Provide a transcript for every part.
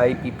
IPP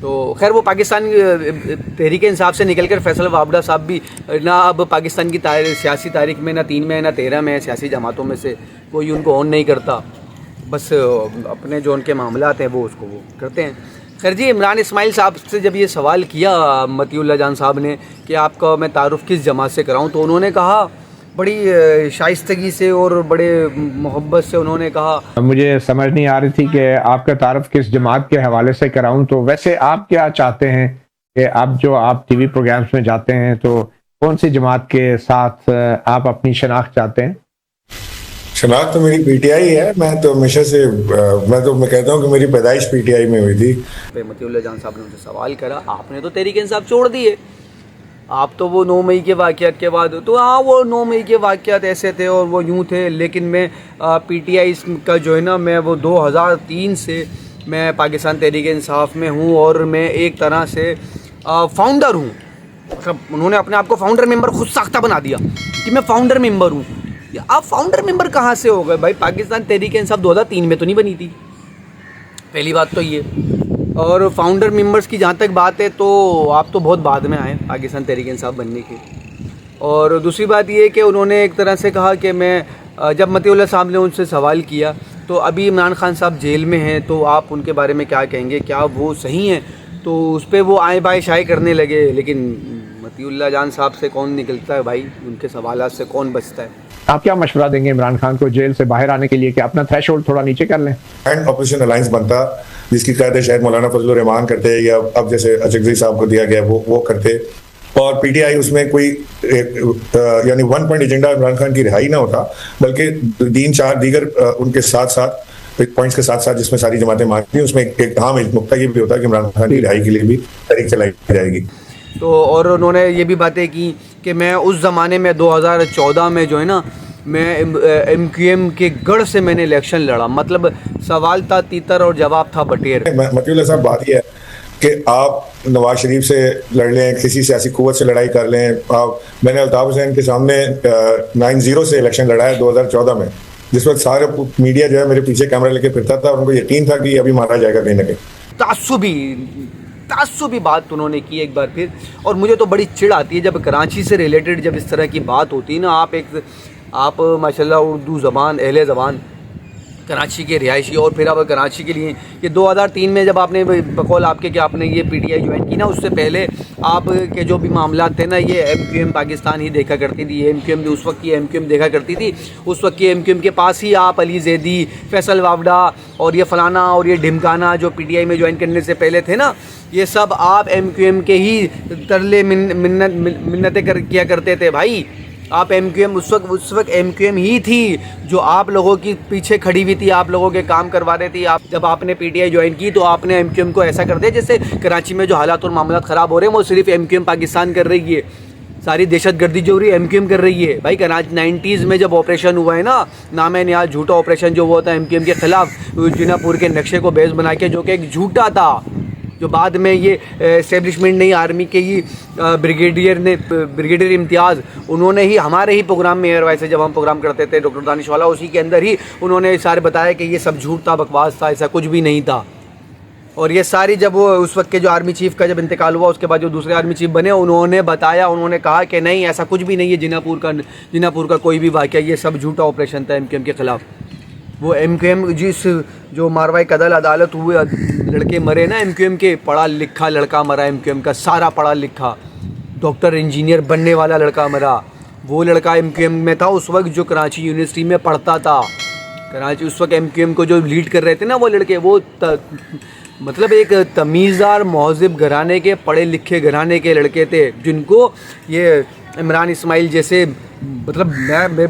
تو خیر وہ پاکستان تحریک انصاف سے نکل کر فیصل وابڈہ صاحب بھی نہ اب پاکستان کی سیاسی تاریخ میں نہ 3 میں نہ 13 میں سیاسی جماعتوں میں سے کوئی ان کو آن نہیں کرتا، بس اپنے جو ان کے معاملات ہیں وہ اس کو وہ کرتے ہیں۔ خیر جی، عمران اسماعیل صاحب سے جب یہ سوال کیا متی اللہ جان صاحب نے کہ آپ کا میں تعارف کس جماعت سے کراؤں، تو انہوں نے کہا بڑی شائستگی سے اور بڑے محبت سے انہوں نے کہا، مجھے سمجھ نہیں آ رہی تھی کہ آپ کا تعارف کس جماعت کے حوالے سے کراؤں، تو ویسے آپ کیا چاہتے ہیں کہ اب جو آپ ٹی وی پروگرامز میں جاتے ہیں تو کون سی جماعت کے ساتھ آپ اپنی شناخت چاہتے ہیں؟ شناخت تو میری پی ٹی آئی ہے، میں تو ہمیشہ سے میں کہتا ہوں کہ میری پیدائش پی ٹی آئی میں ہوئی تھی۔ متی اللہ جان صاحب نے ان سے سوال کرا، آپ نے تو تحریک انصاف چھوڑ دیے، آپ تو وہ 9 مئی کے واقعات کے بعد، تو ہاں وہ 9 مئی کے واقعات ایسے تھے اور وہ یوں تھے، لیکن میں پی ٹی آئی کا جو ہے نا میں وہ 2003 سے میں پاکستان تحریک انصاف میں ہوں اور میں ایک طرح سے فاؤنڈر ہوں۔ مطلب انہوں نے اپنے آپ کو فاؤنڈر ممبر خود ساختہ بنا دیا کہ میں فاؤنڈر ممبر ہوں۔ آپ فاؤنڈر ممبر کہاں سے ہو گئے بھائی؟ پاکستان تحریک انصاف 2003 میں تو نہیں بنی تھی، پہلی بات تو یہ، اور فاؤنڈر ممبرز کی جہاں تک بات ہے تو آپ تو بہت بعد میں آئے پاکستان تحریک انصاف بننے کے۔ اور دوسری بات یہ کہ انہوں نے ایک طرح سے کہا کہ میں جب متی اللہ صاحب نے ان سے سوال کیا تو ابھی عمران خان صاحب جیل میں ہیں، تو آپ ان کے بارے میں کیا کہیں گے، کیا وہ صحیح ہیں؟ تو اس پہ وہ آئیں بائیں شائع کرنے لگے، لیکن متی اللہ جان صاحب سے کون نکلتا ہے بھائی، ان کے سوالات سے کون بچتا ہے؟ آپ کیا مشورہ دیں گے عمران خان کو جیل سے باہر آنے کے لیے کہ اپنا تھریش ہولڈ تھوڑا نیچے کر لیں؟ اینڈ اپوزیشن الائنس بنتا، جس کی قیادت شاید مولانا فضل الرحمان کرتے یا اب جیسے اچکزئی صاحب کو دیا گیا وہ کرتے، اور پی ٹی آئی اس میں کوئی یعنی 1 پوائنٹ ایجنڈا عمران خان کی رہائی نہ ہوتا، بلکہ 3-4 دیگر ان کے ساتھ ساتھ پوائنٹس کے ساتھ ساتھ جس میں ساری جماعتیں مانتی ہیں، اس میں ایک اہم نقطہ یہ بھی ہوتا ہے کہ عمران خان کی رہائی کے لیے بھی تحریک چلائی جائے گی۔ تو اور انہوں نے یہ بھی باتیں کی کہ میں اس زمانے میں 2014 میں جو ہے نا میں ایم کیو ایم کے گڑھ سے میں نے الیکشن لڑا، مطلب سوال تھا تیتر اور جواب تھا بٹیر۔ متی اللہ صاحب بات یہ ہے کہ آپ نواز شریف سے لڑ لیں، کسی سیاسی قوت سے لڑائی کر لیں، میں نے الطاف حسین کے سامنے 9-0 سے الیکشن لڑایا 2014 میں، جس وقت سارے میڈیا جو ہے میرے پیچھے کیمرہ لے کے پھرتا تھا اور ان کو یقین تھا کہ ابھی مارا جائے گا کہیں نہ کہیں۔ تعصبی بات انہوں نے کی ایک بار پھر، اور مجھے تو بڑی چڑ آتی ہے جب کراچی سے ریلیٹڈ جب اس طرح کی بات ہوتی ہے نا، آپ ماشاءاللہ اردو زبان اہل زبان کراچی کے رہائشی، اور پھر اب کراچی کے لیے یہ 2003 میں جب آپ نے بقول آپ کے کہ آپ نے یہ پی ٹی آئی جوائن کی نا، اس سے پہلے آپ کے جو بھی معاملات تھے نا یہ ایم کیو ایم پاکستان ہی دیکھا کرتی تھی، ایم کیو ایم اس وقت کی ایم کیو ایم دیکھا کرتی تھی، اس وقت کی ایم کیو ایم کے پاس ہی آپ علی زیدی، فیصل وابڈہ اور یہ فلانا اور یہ ڈھمکانا جو پی ٹی آئی میں جوائن کرنے سے پہلے تھے نا، یہ سب آپ ایم کیو ایم کے ہی ترلے منتیں کیا کرتے تھے بھائی۔ آپ ایم کیو ایم اس وقت ایم کیو ایم ہی تھی جو آپ لوگوں کی پیچھے کھڑی ہوئی تھی، آپ لوگوں کے کام کروا رہی تھی۔ جب آپ نے پی ٹی آئی جوائن کی تو آپ نے ایم کیو ایم کو ایسا کر دیا جیسے کراچی میں جو حالات اور معاملات خراب ہو رہے ہیں وہ صرف ایم کیو ایم پاکستان کر رہی ہے، ساری دہشت گردی جو ہو رہی ہے ایم کیو ایم کر رہی ہے بھائی۔ کراچی 90s میں جب آپریشن ہوا ہے نا، نام ہے نیا جھوٹا آپریشن جو ہوا تھا ایم کیو ایم کے خلاف جنا پور کے نقشے کو بیس بنا کے، جو کہ ایک جھوٹا تھا، جو بعد میں یہ اسٹیبلشمنٹ نہیں آرمی کے ہی بریگیڈیئر امتیاز انہوں نے ہی ہمارے ہی پروگرام میں ایئر وائس سے جب ہم پروگرام کرتے تھے ڈاکٹر دانش والا، اسی کے اندر ہی انہوں نے سارے بتایا کہ یہ سب جھوٹ تھا، بکواس تھا، ایسا کچھ بھی نہیں تھا۔ اور یہ ساری جب وہ اس وقت کے جو آرمی چیف کا جب انتقال ہوا، اس کے بعد جو دوسرے آرمی چیف بنے انہوں نے بتایا، انہوں نے کہا کہ نہیں ایسا کچھ بھی نہیں ہے، جنا پور کا کوئی بھی واقعہ، یہ سب جھوٹا آپریشن تھا ایم کیو ایم کے خلاف۔ وہ ایم کیو ایم جس جو ماروائی قتل عدالت ہوئے لڑکے مرے نا ایم کیو ایم کے، پڑھا لکھا لڑکا مرا ایم کیو ایم کا، سارا پڑھا لکھا ڈاکٹر انجینئر بننے والا لڑکا مرا، وہ لڑکا ایم کیو ایم میں تھا اس وقت جو کراچی یونیورسٹی میں پڑھتا تھا۔ کراچی اس وقت ایم کیو ایم کو جو لیڈ کر رہے تھے نا وہ لڑکے، وہ مطلب ایک تمیزدار مہذب گھرانے کے، پڑھے لکھے گھرانے کے لڑکے تھے، جن کو یہ عمران اسماعیل جیسے مطلب میں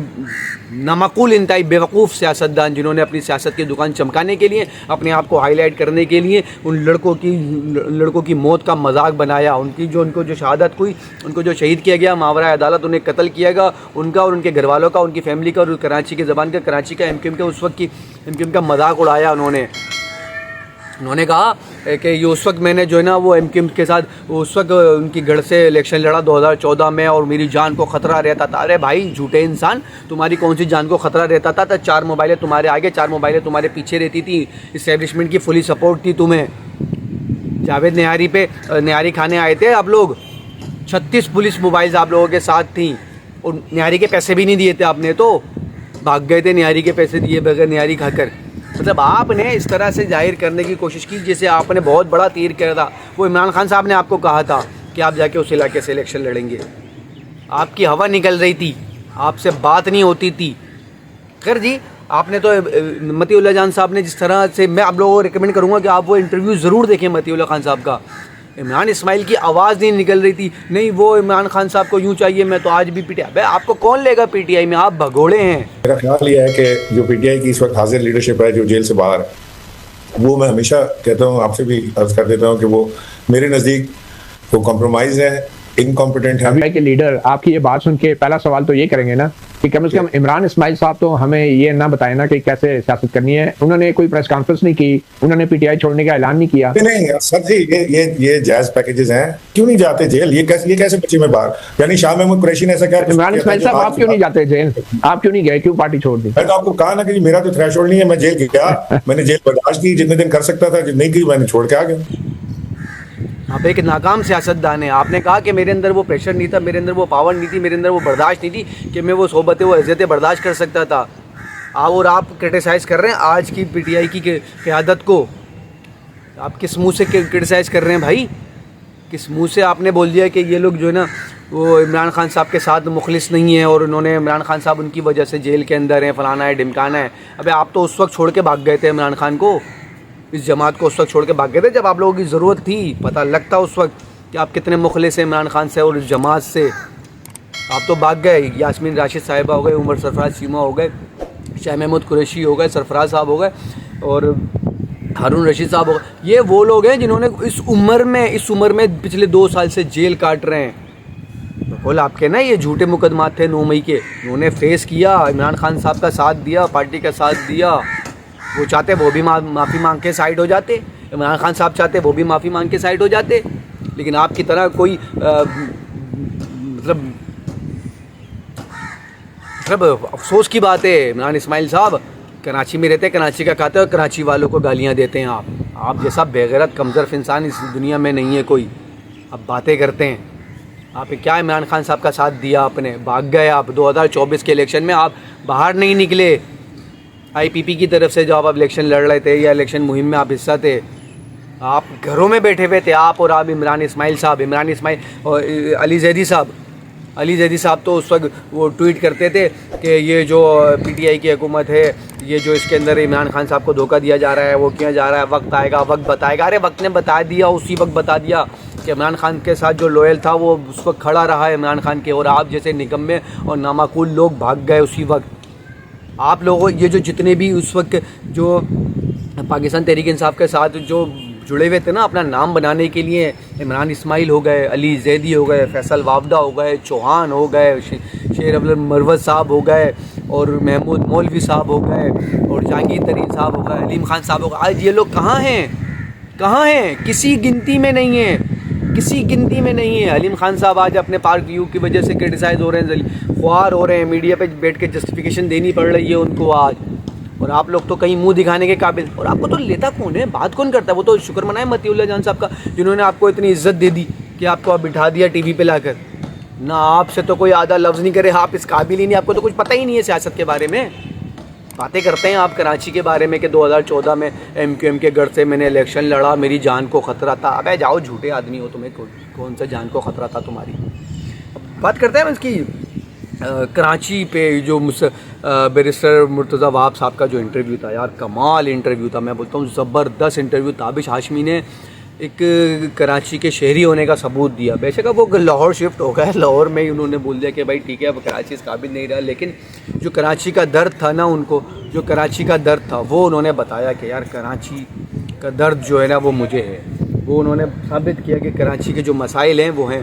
نامعقول انتہائی بیوقوف سیاستدان، جنہوں نے اپنی سیاست کی دکان چمکانے کے لیے، اپنے آپ کو ہائی لائٹ کرنے کے لیے ان لڑکوں کی موت کا مذاق بنایا، ان کو جو شہادت ہوئی، ان کو جو شہید کیا گیا ماورائے عدالت، انہیں قتل کیا گیا، ان کا اور ان کے گھر والوں کا، ان کی فیملی کا، اور کراچی کی زبان کا، کراچی کا ایم کیو ایم کا اس وقت کی ایم کیو ایم کا مذاق اڑایا انہوں نے کہا کہ یہ اس وقت میں نے جو ہے نا وہ ایم کیو ایم کے ساتھ اس وقت ان کی گڑھ سے الیکشن لڑا 2014 میں، اور میری جان کو خطرہ رہتا تھا۔ ارے بھائی جھوٹے انسان، تمہاری کون سی جان کو خطرہ رہتا تھا؟ 4 موبائلیں تمہارے آگے، 4 موبائلیں تمہارے پیچھے رہتی تھی، اسٹیبلشمنٹ کی فلی سپورٹ تھی تمہیں، جاوید نہاری پہ نہاری کھانے آئے تھے آپ لوگ, 36 پولیس موبائلز آپ لوگوں کے ساتھ تھیں, اور نہاری کے پیسے بھی نہیں دیے تھے آپ نے, تو بھاگ گئے تھے نہاری کے پیسے دیے بغیر نہاری کھا کر. مطلب آپ نے اس طرح سے ظاہر کرنے کی کوشش کی جیسے آپ نے بہت بڑا تیر کیا تھا. وہ عمران خان صاحب نے آپ کو کہا تھا کہ آپ جا کے اس علاقے سے الیکشن لڑیں گے, آپ کی ہوا نکل رہی تھی, آپ سے بات نہیں ہوتی تھی. خیر جی, آپ نے تو متی اللہ جان صاحب نے جس طرح سے, میں آپ لوگوں کو ریکمینڈ کروں گا کہ آپ وہ انٹرویو ضرور دیکھیں متی اللہ خان صاحب کا. عمران اسماعیل کی آواز نہیں نکل رہی تھی, نہیں وہ عمران خان صاحب کو یوں چاہیے, میں تو آج بھی پی ٹی آئی. آپ کو کون لے گا پی ٹی آئی میں, آپ بھگوڑے ہیں. میرا خیال یہ ہے کہ جو پی ٹی آئی کی اس وقت حاضر لیڈرشپ ہے جو جیل سے باہر ہے, وہ میں ہمیشہ کہتا ہوں, آپ سے بھی عرض کر دیتا ہوں کہ وہ میرے نزدیک وہ کمپرومائز ہے, انکمپیٹنٹ ہے. ابھی کے لیڈر آپ کی یہ بات سن کے پہلا سوال تو یہ کریں گے نا کہ کم از کم عمران اسماعیل صاحب تو ہمیں یہ نہ بتائیں نا کہ کیسے سیاست کرنی ہے. انہوں نے کوئی پریس کانفرنس نہیں کی, انہوں نے پی ٹی آئی چھوڑنے کا اعلان نہیں کیا. نہیں سر جی, یہ جائز پیکیجز ہیں, کیوں نہیں جاتے جیل؟ یہ کیسے بچے میں باہر, یعنی شاہ محمود قریشی نے ایسا کیا؟ عمران اسماعیل صاحب آپ کیوں نہیں جاتے جیل, آپ کیوں نہیں گئے, کیوں پارٹی چھوڑ دی؟ میں تو آپ کو کہا نا کہ میرا تو تھریش ہولڈ نہیں ہے, میں جیل گیا, میں نے جیل برداشت کی جتنے دن کر سکتا تھا, نہیں کی میں نے چھوڑ کے آ گیا. آپ ایک ناکام سیاستدان ہیں. آپ نے کہا کہ میرے اندر وہ پریشر نہیں تھا, میرے اندر وہ پاور نہیں تھی, میرے اندر وہ برداشت نہیں تھی کہ میں وہ صحبتیں وہ اذیتیں برداشت کر سکتا تھا. اور آپ کرٹیسائز کر رہے ہیں آج کی پی ٹی آئی کی قیادت کو. آپ کس منہ سے کرٹیسائز کر رہے ہیں بھائی, کس منہ سے آپ نے بول دیا کہ یہ لوگ جو ہے نا وہ عمران خان صاحب کے ساتھ مخلص نہیں ہیں اور انہوں نے عمران خان صاحب ان کی وجہ سے جیل کے اندر ہیں, فلانا ہے ڈمکانا ہے. ابے آپ تو اس وقت چھوڑ کے بھاگ گئے تھے عمران خان کو, اس جماعت کو اس وقت چھوڑ کے بھاگ گئے تھے جب آپ لوگوں کی ضرورت تھی. پتہ لگتا اس وقت کہ آپ کتنے مخلص ہیں عمران خان سے اور اس جماعت سے. آپ تو بھاگ گئے. یاسمین راشد صاحبہ ہو گئے, عمر سرفراز چیمہ ہو گئے, شاہ محمود قریشی ہو گئے, سرفراز صاحب ہو گئے, اور ہارون رشید صاحب ہو گئے. یہ وہ لوگ ہیں جنہوں نے اس عمر میں پچھلے 2 سال سے جیل کاٹ رہے ہیں. بالکل آپ کے نا یہ جھوٹے مقدمات تھے 9 مئی کے, انہوں نے فیس کیا, عمران خان صاحب کا ساتھ دیا, پارٹی کا ساتھ دیا. وہ چاہتے وہ بھی معافی مانگ کے سائڈ ہو جاتے, عمران خان صاحب چاہتے وہ بھی معافی مانگ کے سائڈ ہو جاتے. لیکن آپ کی طرح کوئی مطلب افسوس کی بات ہے, عمران اسماعیل صاحب کراچی میں رہتے, کراچی کا کھاتے اور کراچی والوں کو گالیاں دیتے ہیں. آپ جیسا بے غیرت کمزرف انسان اس دنیا میں نہیں ہے کوئی. آپ باتیں کرتے ہیں, آپ کیا عمران خان صاحب کا ساتھ دیا, آپ نے بھاگ گئے. آپ 2024 کے الیکشن میں آپ باہر نہیں نکلے. آئی پی پی کی طرف سے جو آپ الیکشن لڑ رہے تھے یا الیکشن مہم میں آپ حصہ تھے, آپ گھروں میں بیٹھے ہوئے تھے. آپ اور آپ عمران اسماعیل اور علی زیدی صاحب تو اس وقت وہ ٹویٹ کرتے تھے کہ یہ جو پی ٹی آئی کی حکومت ہے, یہ جو اس کے اندر عمران خان صاحب کو دھوکہ دیا جا رہا ہے, وہ کیا جا رہا ہے, وقت آئے گا, وقت بتائے گا. ارے وقت نے بتا دیا, اسی وقت بتا دیا کہ عمران خان کے ساتھ جو لوئل تھا وہ اس وقت کھڑا رہا ہے عمران خان کے, اور آپ جیسے نکمے اور نامعقول لوگ بھاگ گئے اسی وقت. آپ لوگوں یہ جو جتنے بھی اس وقت جو پاکستان تحریک انصاف کے ساتھ جو جڑے ہوئے تھے نا اپنا نام بنانے کے لیے, عمران اسماعیل ہو گئے, علی زیدی ہو گئے, فیصل وافدہ ہو گئے, چوہان ہو گئے, شیر افضل مروت صاحب ہو گئے, اور محمود مولوی صاحب ہو گئے, اور جہانگیر ترین صاحب ہو گئے, علیم خان صاحب ہو گئے, آج یہ لوگ کہاں ہیں؟ کسی گنتی میں نہیں ہیں, کسی گنتی میں نہیں ہے. علیم خان صاحب آج اپنے پارک ویو کی وجہ سے کرٹیسائز ہو رہے ہیں, خوار ہو رہے ہیں, میڈیا پہ بیٹھ کے جسٹیفیکیشن دینی پڑ رہی ہے ان کو آج. اور آپ لوگ تو کہیں منہ دکھانے کے قابل, اور آپ کو تو لیتا کون ہے, بات کون کرتا ہے؟ وہ تو شکر منائے متی اللہ جان صاحب کا جنہوں نے آپ کو اتنی عزت دے دی کہ آپ کو آپ بٹھا دیا ٹی وی پہ لا کر. نہ آپ سے تو کوئی آدھا لفظ نہیں کرے, آپ اس قابل ہی نہیں, آپ کو تو کچھ پتہ ہی نہیں ہے سیاست کے بارے میں. باتیں کرتے ہیں آپ کراچی کے بارے میں کہ 2014 میں ایم کیو ایم کے گڑھ سے میں نے الیکشن لڑا, میری جان کو خطرہ تھا. ابے جاؤ جھوٹے آدمی ہو, تمہیں کون سا جان کو خطرہ تھا تمہاری. بات کرتے ہیں اس کی کراچی پہ جو بیرسٹر مرتضیٰ وہاب صاحب کا جو انٹرویو تھا, یار کمال انٹرویو تھا, میں بولتا ہوں زبردست انٹرویو. تابش ہاشمی نے ایک کراچی کے شہری ہونے کا ثبوت دیا. بے شک وہ لاہور شفٹ ہو گئے, لاہور میں ہی انہوں نے بول دیا کہ بھائی ٹھیک ہے اب کراچی اس قابل نہیں رہا, لیکن جو کراچی کا درد تھا نا, ان کو جو کراچی کا درد تھا وہ انہوں نے بتایا کہ یار کراچی کا درد جو ہے نا وہ مجھے ہے. وہ انہوں نے ثابت کیا کہ کراچی کے جو مسائل ہیں وہ ہیں.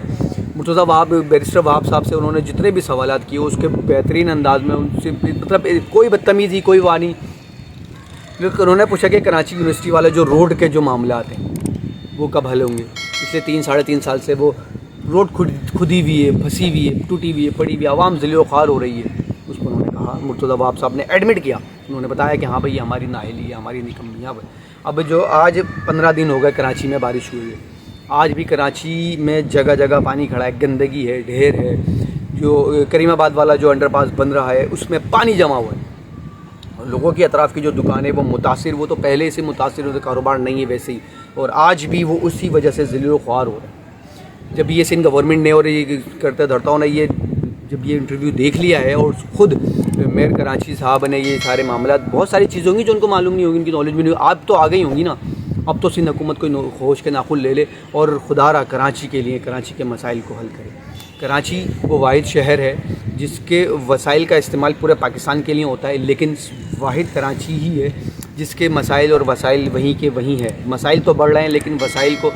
مرتضیٰ وہاب, بیرسٹر وہاب صاحب سے انہوں نے جتنے بھی سوالات کیے اس کے بہترین انداز میں ان سے, مطلب کوئی بدتمیزی کوئی وانی. انہوں نے پوچھا کہ کراچی یونیورسٹی والے جو روڈ کے جو معاملات ہیں وہ کب حل ہوں گے. پچھلے 3-3.5 سال سے وہ روڈ کھدی ہوئی ہے, پھنسی ہوئی ہے, ٹوٹی ہوئی ہے, پڑی ہوئی ہے, عوام ذلیل و خوار ہو رہی ہے. اس کو انہوں نے کہا, مرتضیٰ وہاب صاحب نے ایڈمٹ کیا, انہوں نے بتایا کہ ہاں بھائی ہماری نااہلی ہے, ہماری نکمیاں. اب جو آج 15 دن ہو گئے کراچی میں بارش ہوئی ہے، آج بھی کراچی میں جگہ جگہ پانی کھڑا ہے، گندگی ہے، ڈھیر ہے. جو کریم آباد والا جو انڈر پاس بن رہا ہے اس میں پانی جمع ہوا ہے. لوگوں کی اطراف کی جو دکانیں وہ متاثر، وہ تو پہلے سے متاثر ہوتے، کاروبار نہیں ہے ویسے ہی، اور آج بھی وہ اسی وجہ سے ذلیل و خوار ہو رہا ہے. جب یہ سندھ گورنمنٹ نے اور یہ کرتے دھرتا ہوں نے یہ جب یہ انٹرویو دیکھ لیا ہے اور خود میئر کراچی صاحب نے یہ سارے معاملات، بہت ساری چیزیں ہوں گی جو ان کو معلوم نہیں ہوگی، ان کی نالج بھی نہیں ہوگی، آپ تو آ گئی ہوں گی نا. اب تو سندھ حکومت کو ہوش کے ناخن لے لے اور خدا را کراچی کے لیے کراچی کے مسائل کو حل کرے. کراچی وہ واحد شہر ہے جس کے وسائل کا استعمال پورے پاکستان کے لیے ہوتا ہے، لیکن واحد کراچی ہی ہے جس کے مسائل اور وسائل وہیں کے وہیں ہے. مسائل تو بڑھ رہے ہیں لیکن وسائل کو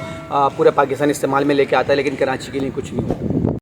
پورے پاکستان استعمال میں لے کے آتا ہے، لیکن کراچی کے لیے کچھ نہیں ہوتا.